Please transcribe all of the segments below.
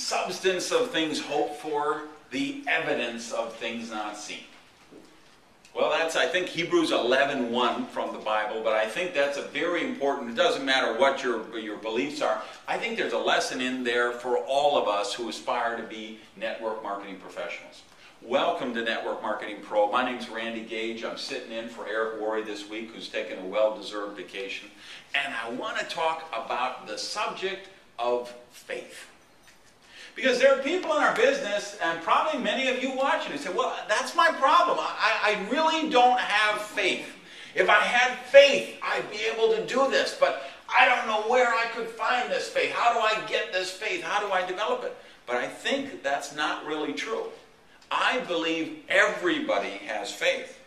substance of things hoped for, the evidence of things not seen. Well, that's, I think, Hebrews 11:1 from the Bible, but I think that's a very important, it doesn't matter what your beliefs are, I think there's a lesson in there for all of us who aspire to be network marketing professionals. Welcome to Network Marketing Pro. My name's Randy Gage. I'm sitting in for Eric Worre this week, who's taking a well-deserved vacation. And I want to talk about the subject of faith. Because there are people in our business, and probably many of you watching, who say, well, that's my problem. I really don't have faith. If I had faith, I'd be able to do this, but I don't know where I could find this faith. How do I get this faith? How do I develop it? But I think that's not really true. I believe everybody has faith.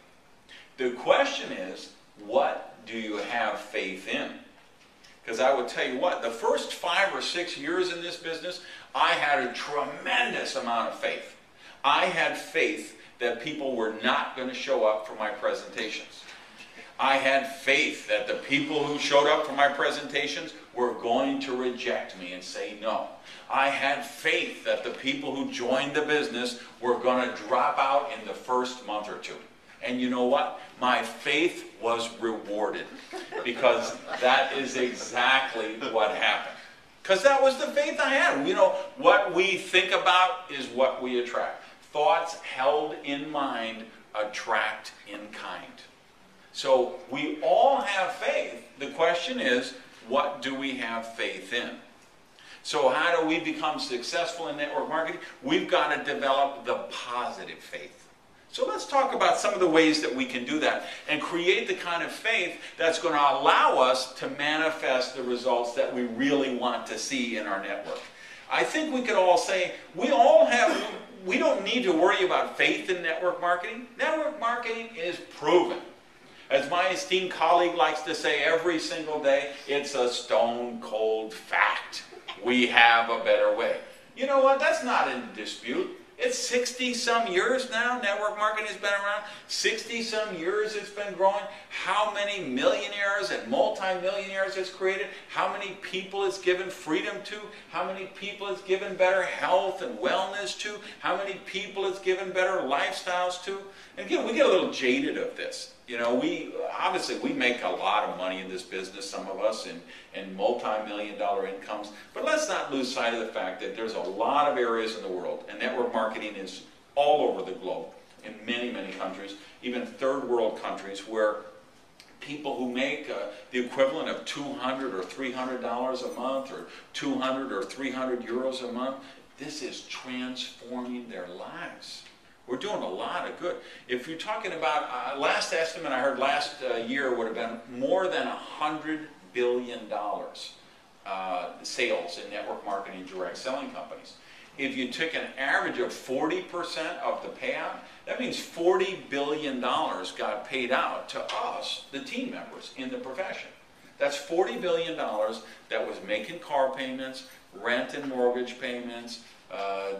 The question is, what do you have faith in? Because I will tell you what, the first 5 or 6 years in this business, I had a tremendous amount of faith. I had faith that people were not going to show up for my presentations. I had faith that the people who showed up for my presentations were going to reject me and say no. I had faith that the people who joined the business were going to drop out in the first month or two. And you know what? My faith was rewarded, because that is exactly what happened. Because that was the faith I had. You know, what we think about is what we attract. Thoughts held in mind attract in kind. So we all have faith. The question is, what do we have faith in? So how do we become successful in network marketing? We've got to develop the positive faith. So let's talk about some of the ways that we can do that and create the kind of faith that's going to allow us to manifest the results that we really want to see in our network. I think we could all say, we don't need to worry about faith in network marketing. Network marketing is proven. As my esteemed colleague likes to say every single day, it's a stone cold fact. We have a better way. You know what? That's not in dispute. It's 60-some years now network marketing has been around. 60-some years it's been growing. How many millionaires and multi-millionaires it's created. How many people it's given freedom to. How many people it's given better health and wellness to. How many people it's given better lifestyles to. And again, we get a little jaded of this. You know, obviously we make a lot of money in this business, some of us, in multi-million-dollar incomes. But let's not lose sight of the fact that there's a lot of areas in the world, and network marketing is all over the globe, in many, many countries, even third world countries, where people who make the equivalent of $200 or $300 a month, or 200 or 300 euros a month, this is transforming their lives. We're doing a lot of good. If you're talking about, last estimate I heard last year would have been more than $100 billion sales in network marketing direct selling companies. If you took an average of 40% of the payout, that means $40 billion got paid out to us, the team members in the profession. That's $40 billion that was making car payments, rent and mortgage payments,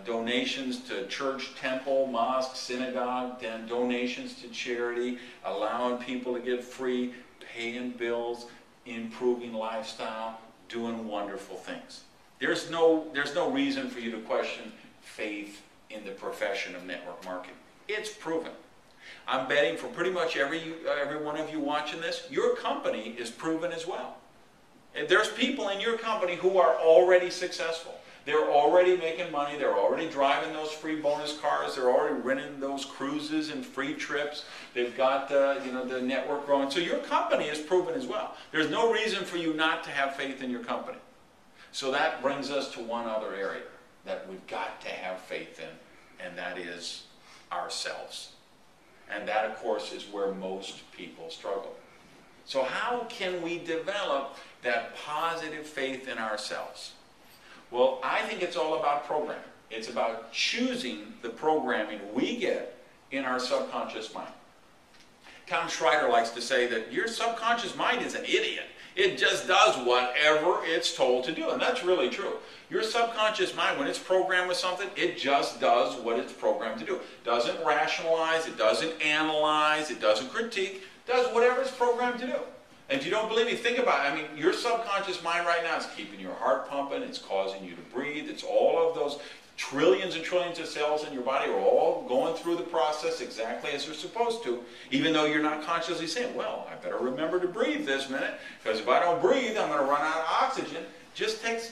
donations to church, temple, mosque, synagogue, then donations to charity, allowing people to get free, paying bills, improving lifestyle, doing wonderful things. There's no reason for you to question faith in the profession of network marketing. It's proven. I'm betting for pretty much every one of you watching this, your company is proven as well. There's people in your company who are already successful. They're already making money. They're already driving those free bonus cars. They're already renting those cruises and free trips. They've got the network growing. So your company is proven as well. There's no reason for you not to have faith in your company. So that brings us to one other area that we've got to have faith in, and that is ourselves. And that, of course, is where most people struggle. So how can we develop that positive faith in ourselves? Well, I think it's all about programming. It's about choosing the programming we get in our subconscious mind. Tom Schreider likes to say that your subconscious mind is an idiot. It just does whatever it's told to do, and that's really true. Your subconscious mind, when it's programmed with something, it just does what it's programmed to do. It doesn't rationalize, it doesn't analyze, it doesn't critique, it does whatever it's programmed to do. And if you don't believe me, think about it. I mean, your subconscious mind right now is keeping your heart pumping. It's causing you to breathe. It's all of those trillions and trillions of cells in your body are all going through the process exactly as they're supposed to, even though you're not consciously saying, well, I better remember to breathe this minute, because if I don't breathe, I'm going to run out of oxygen. Just takes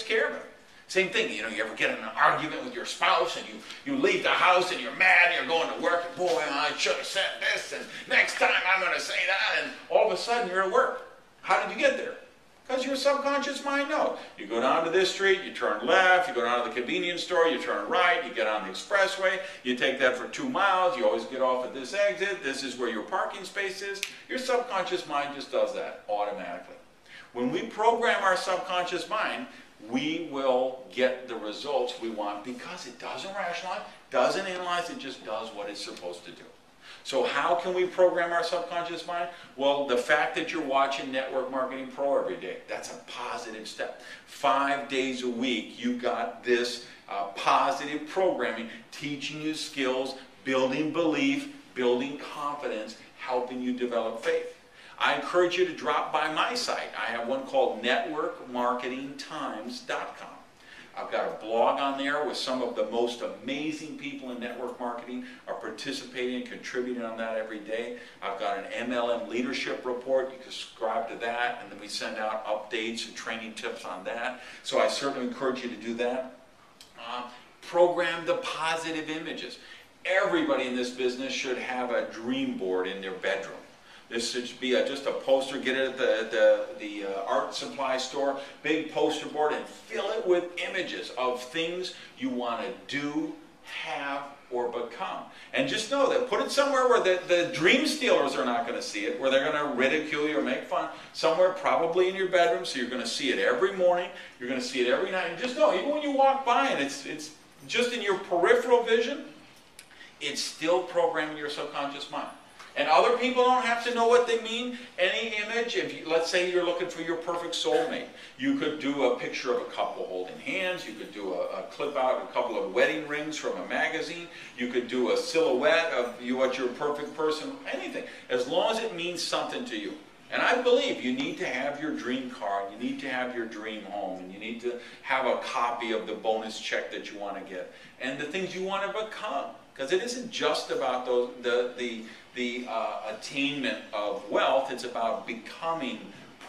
care of it. Same thing, you know, you ever get in an argument with your spouse and you leave the house and you're mad and you're going to work and boy, I should have said this and next time I'm going to say that, and all of a sudden you're at work. How did you get there? Because your subconscious mind knows. You go down to this street, you turn left, you go down to the convenience store, you turn right, you get on the expressway, you take that for 2 miles, you always get off at this exit, this is where your parking space is. Your subconscious mind just does that automatically. When we program our subconscious mind, we will get the results we want because it doesn't rationalize, doesn't analyze, it just does what it's supposed to do. So how can we program our subconscious mind? Well, the fact that you're watching Network Marketing Pro every day, that's a positive step. 5 days a week, you got this positive programming, teaching you skills, building belief, building confidence, helping you develop faith. I encourage you to drop by my site. I have one called networkmarketingtimes.com. I've got a blog on there with some of the most amazing people in network marketing are participating and contributing on that every day. I've got an MLM leadership report. You can subscribe to that, and then we send out updates and training tips on that. So I certainly encourage you to do that. Program the positive images. Everybody in this business should have a dream board in their bedroom. This should be just a poster. Get it at the art supply store, big poster board, and fill it with images of things you want to do, have, or become. And just know that, put it somewhere where the dream stealers are not going to see it, where they're going to ridicule you or make fun. Somewhere probably in your bedroom, so you're going to see it every morning, you're going to see it every night. And just know, even when you walk by and it's just in your peripheral vision, it's still programming your subconscious mind. And other people don't have to know what they mean. Any image, let's say you're looking for your perfect soulmate, you could do a picture of a couple holding hands, you could do a clip out a couple of wedding rings from a magazine, you could do a silhouette of you at your perfect person, anything, as long as it means something to you. And I believe you need to have your dream car, you need to have your dream home, and you need to have a copy of the bonus check that you want to get, and the things you want to become. Because it isn't just about the attainment of wealth, it's about becoming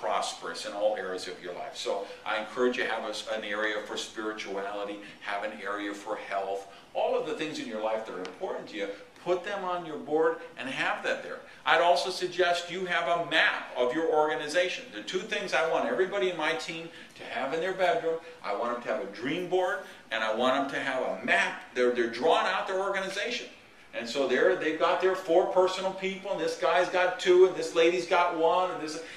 prosperous in all areas of your life. So I encourage you to have an area for spirituality, have an area for health, all of the things in your life that are important to you, put them on your board and have that there. I'd also suggest you have a map of your organization. The 2 things I want everybody in my team to have in their bedroom, I want them to have a dream board, and I want them to have a map. They're drawing out their organization. And so they've got their 4 personal people, and this guy's got 2, and this lady's got 1,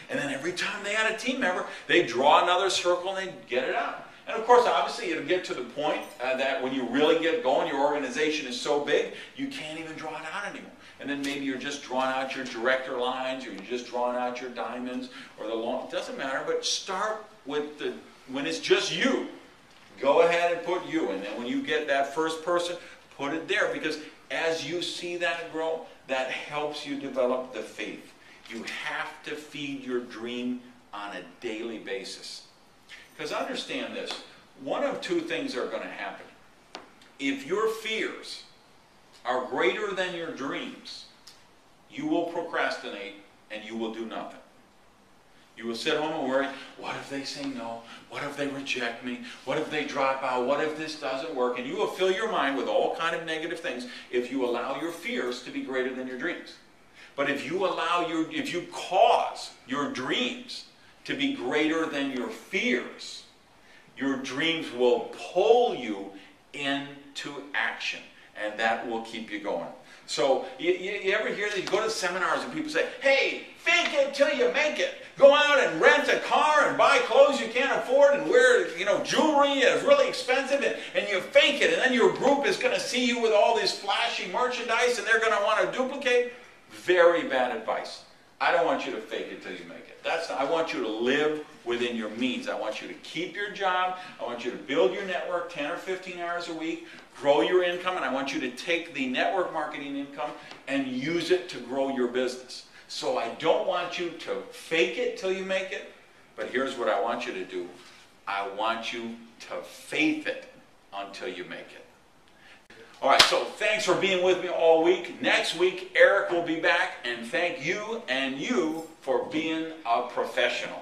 and then every time they add a team member, they draw another circle and they get it out. And of course, obviously, it'll get to the point that when you really get going, your organization is so big, you can't even draw it out anymore. And then maybe you're just drawing out your director lines, or you're just drawing out your diamonds, or the long, it doesn't matter, but start with when it's just you. Go ahead and put you, and then when you get that first person, put it there, because as you see that grow, that helps you develop the faith. You have to feed your dream on a daily basis. Because understand this, one of 2 things are going to happen. If your fears are greater than your dreams, you will procrastinate and you will do nothing. You will sit home and worry, what if they say no? What if they reject me? What if they drop out? What if this doesn't work? And you will fill your mind with all kind of negative things if you allow your fears to be greater than your dreams. But if you cause your dreams to be greater than your fears, your dreams will pull you into action, and that will keep you going. So you ever hear that? You go to seminars and people say, hey, fake it till you make it. Go out and rent a car and buy clothes you can't afford and wear, jewelry is really expensive, and you fake it, and then your group is going to see you with all this flashy merchandise and they're going to want to duplicate. Very bad advice. I don't want you to fake it till you make it. I want you to live within your means. I want you to keep your job. I want you to build your network 10 or 15 hours a week, grow your income, and I want you to take the network marketing income and use it to grow your business. So I don't want you to fake it till you make it, but here's what I want you to do. I want you to faith it until you make it. All right, so thanks for being with me all week. Next week, Eric will be back, and thank you and you for being a professional.